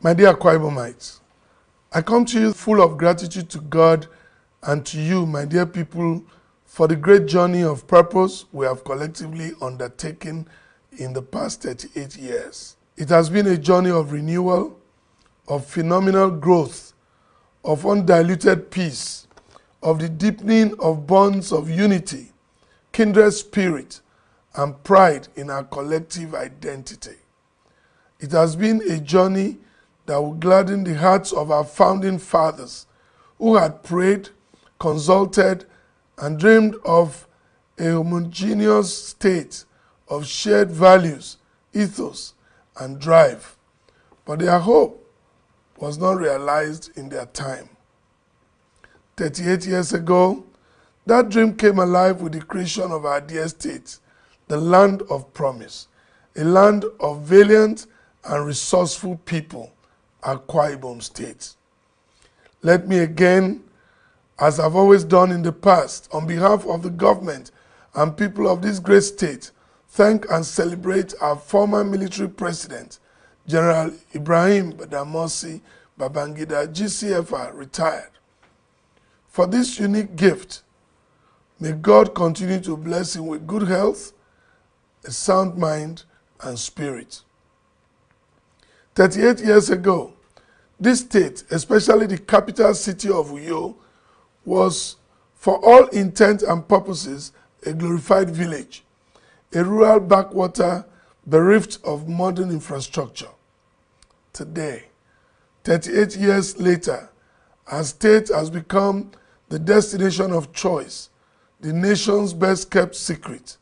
My dear Akwa Ibomites, I come to you full of gratitude to God and to you, my dear people, for the great journey of purpose we have collectively undertaken in the past 38 years. It has been a journey of renewal, of phenomenal growth, of undiluted peace, of the deepening of bonds of unity, kindred spirit, and pride in our collective identity. It has been a journey that will gladden the hearts of our founding fathers who had prayed, consulted, and dreamed of a homogeneous state of shared values, ethos, and drive. But their hope was not realized in their time. 38 years ago, that dream came alive with the creation of our dear state, the land of promise, a land of valiant and resourceful people, Akwa Ibom State. Let me again, as I've always done in the past, on behalf of the government and people of this great state, thank and celebrate our former military president, General Ibrahim Badamasi Babangida, GCFR, retired. For this unique gift, may God continue to bless him with good health, a sound mind, and spirit. 38 years ago, this state, especially the capital city of Uyo, was, for all intents and purposes, a glorified village, a rural backwater bereft of modern infrastructure. Today, 38 years later, our state has become the destination of choice, the nation's best-kept secret.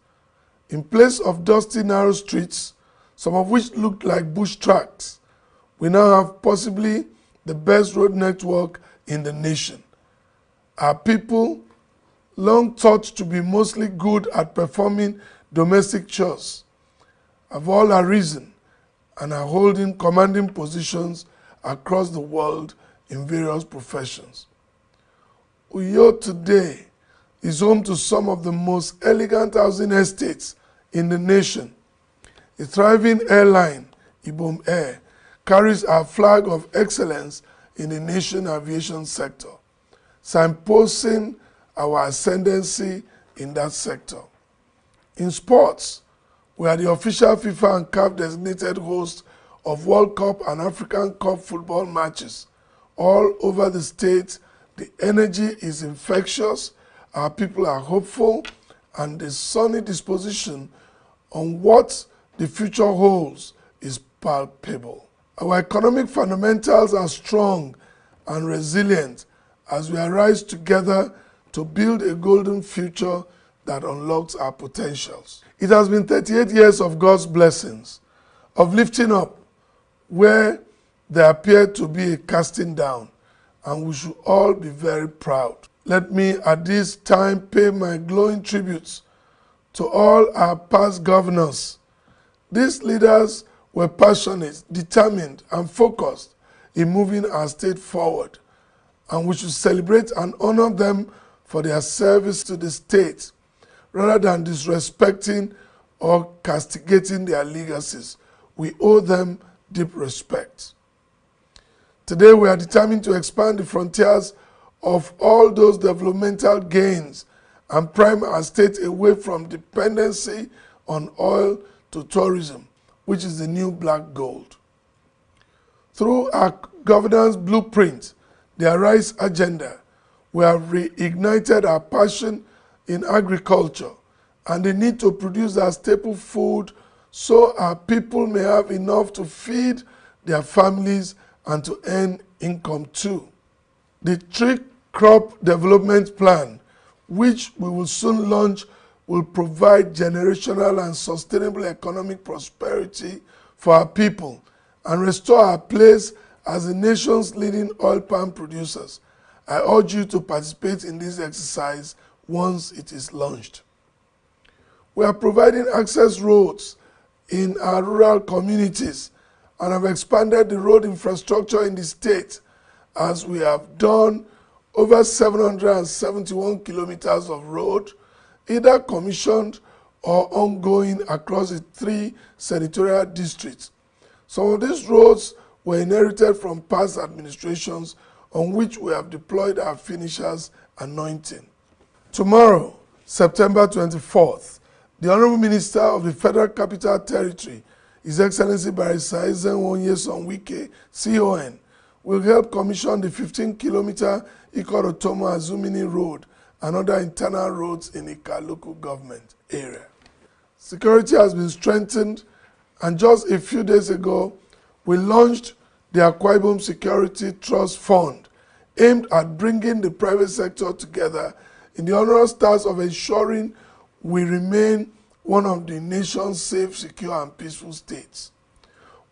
In place of dusty, narrow streets, some of which looked like bush tracks, we now have possibly the best road network in the nation. Our people, long thought to be mostly good at performing domestic chores, have all arisen and are holding commanding positions across the world in various professions. Uyo today is home to some of the most elegant housing estates in the nation. A thriving airline, Ibom Air, carries our flag of excellence in the nation aviation sector, signposting our ascendancy in that sector. In sports, we are the official FIFA and CAF designated host of World Cup and African Cup football matches. All over the state, the energy is infectious, our people are hopeful, and the sunny disposition on what the future holds is palpable. Our economic fundamentals are strong and resilient as we arise together to build a golden future that unlocks our potentials. It has been 38 years of God's blessings, of lifting up where there appeared to be a casting down, and we should all be very proud. Let me at this time pay my glowing tributes to all our past governors. These leaders were passionate, determined, and focused in moving our state forward, and we should celebrate and honor them for their service to the state, rather than disrespecting or castigating their legacies. We owe them deep respect. Today we are determined to expand the frontiers of all those developmental gains and prime our state away from dependency on oil to tourism, which is the new black gold. Through our governance blueprint, the Arise agenda, we have reignited our passion in agriculture and the need to produce our staple food so our people may have enough to feed their families and to earn income too. The tree crop development plan, which we will soon launch, will provide generational and sustainable economic prosperity for our people and restore our place as the nation's leading oil palm producers. I urge you to participate in this exercise once it is launched. We are providing access roads in our rural communities and have expanded the road infrastructure in the state as we have done over 771 kilometers of road, either commissioned or ongoing across the 3 senatorial districts. Some of these roads were inherited from past administrations on which we have deployed our finishers' anointing. Tomorrow, September 24th, the Honorable Minister of the Federal Capital Territory, His Excellency Barrister Ezenwo Nyesom Wike, CON, will help commission the 15-kilometer Ikorotomo-Azumini Road and other internal roads in Ika local government area. Security has been strengthened, and just a few days ago, we launched the Akwa Ibom Security Trust Fund, aimed at bringing the private sector together in the onerous task of ensuring we remain one of the nation's safe, secure, and peaceful states.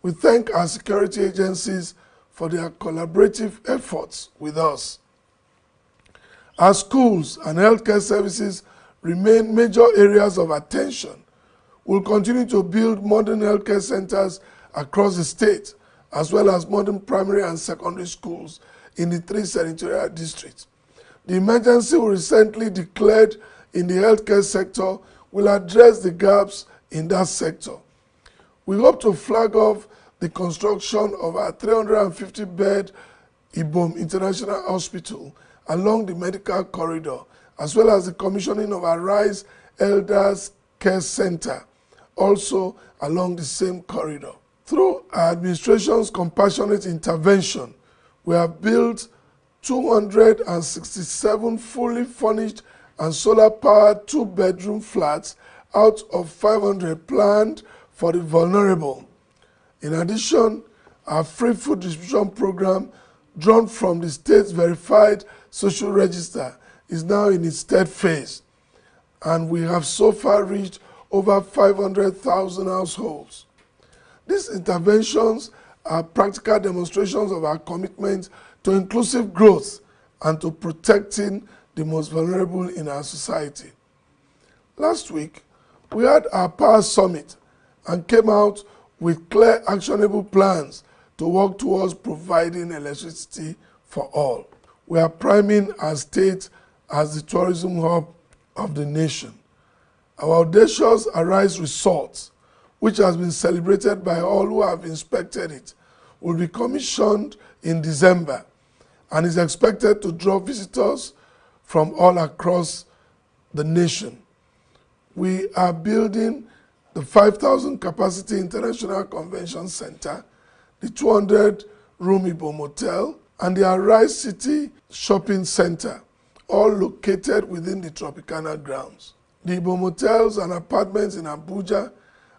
We thank our security agencies for their collaborative efforts with us. Our schools and healthcare services remain major areas of attention. We'll continue to build modern healthcare centers across the state, as well as modern primary and secondary schools in the 3 senatorial districts. The emergency we recently declared in the healthcare sector will address the gaps in that sector. We hope to flag off the construction of our 350-bed Ibom International Hospital along the medical corridor, as well as the commissioning of our Rise Elders Care Center, also along the same corridor. Through our administration's compassionate intervention, we have built 267 fully furnished and solar-powered 2-bedroom flats out of 500 planned for the vulnerable. In addition, our free food distribution program, drawn from the state's verified social register, is now in its 3rd phase, and we have so far reached over 500,000 households. These interventions are practical demonstrations of our commitment to inclusive growth and to protecting the most vulnerable in our society. Last week, we had our Power Summit and came out with clear, actionable plans to work towards providing electricity for all. We are priming our state as the tourism hub of the nation. Our audacious Arise Resort, which has been celebrated by all who have inspected it, will be commissioned in December and is expected to draw visitors from all across the nation. We are building the 5,000 capacity International Convention Center, the 200-room Ibom Hotel, and the Arise City Shopping Center, all located within the Tropicana grounds. The Ibom Hotels and apartments in Abuja,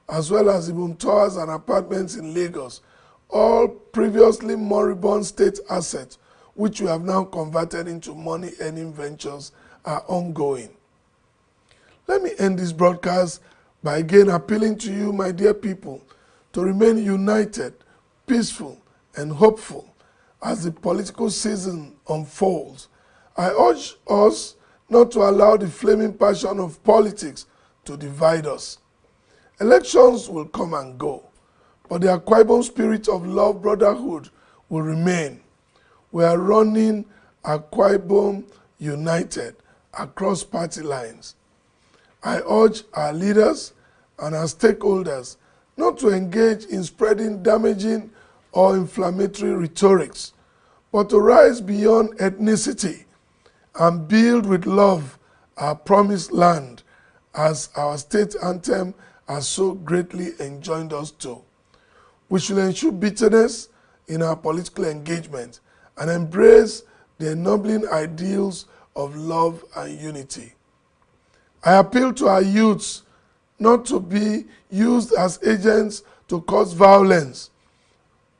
as well as Ibom Towers and apartments in Lagos, all previously moribund state assets, which we have now converted into money-earning ventures, are ongoing. Let me end this broadcast by again appealing to you, my dear people, to remain united, peaceful, and hopeful as the political season unfolds. I urge us not to allow the flaming passion of politics to divide us. Elections will come and go, but the Akwa Ibom spirit of love, brotherhood will remain. We are running Akwa Ibom united across party lines. I urge our leaders and our stakeholders not to engage in spreading damaging or inflammatory rhetorics, but to rise beyond ethnicity and build with love our promised land, as our state anthem has so greatly enjoined us to. We should ensure bitterness in our political engagement and embrace the ennobling ideals of love and unity. I appeal to our youths not to be used as agents to cause violence,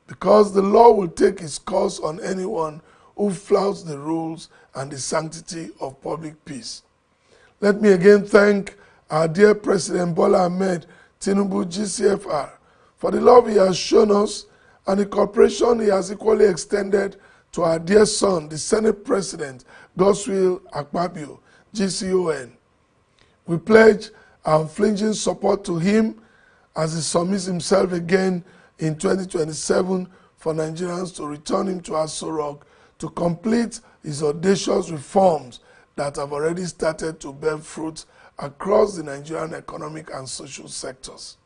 because the law will take its course on anyone who flouts the rules and the sanctity of public peace. Let me again thank our dear President Bola Ahmed Tinubu GCFR for the love he has shown us and the cooperation he has equally extended to our dear son, the Senate President Godswill Akpabio GCON. We pledge our unflinching support to him as he submits himself again in 2027 for Nigerians to return him to Aso Rock to complete his audacious reforms that have already started to bear fruit across the Nigerian economic and social sectors.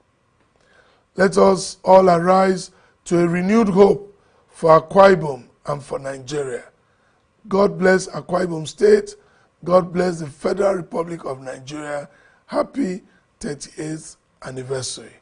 Let us all arise to a renewed hope for Akwa Ibom and for Nigeria. God bless Akwa Ibom State. God bless the Federal Republic of Nigeria. Happy 38th anniversary.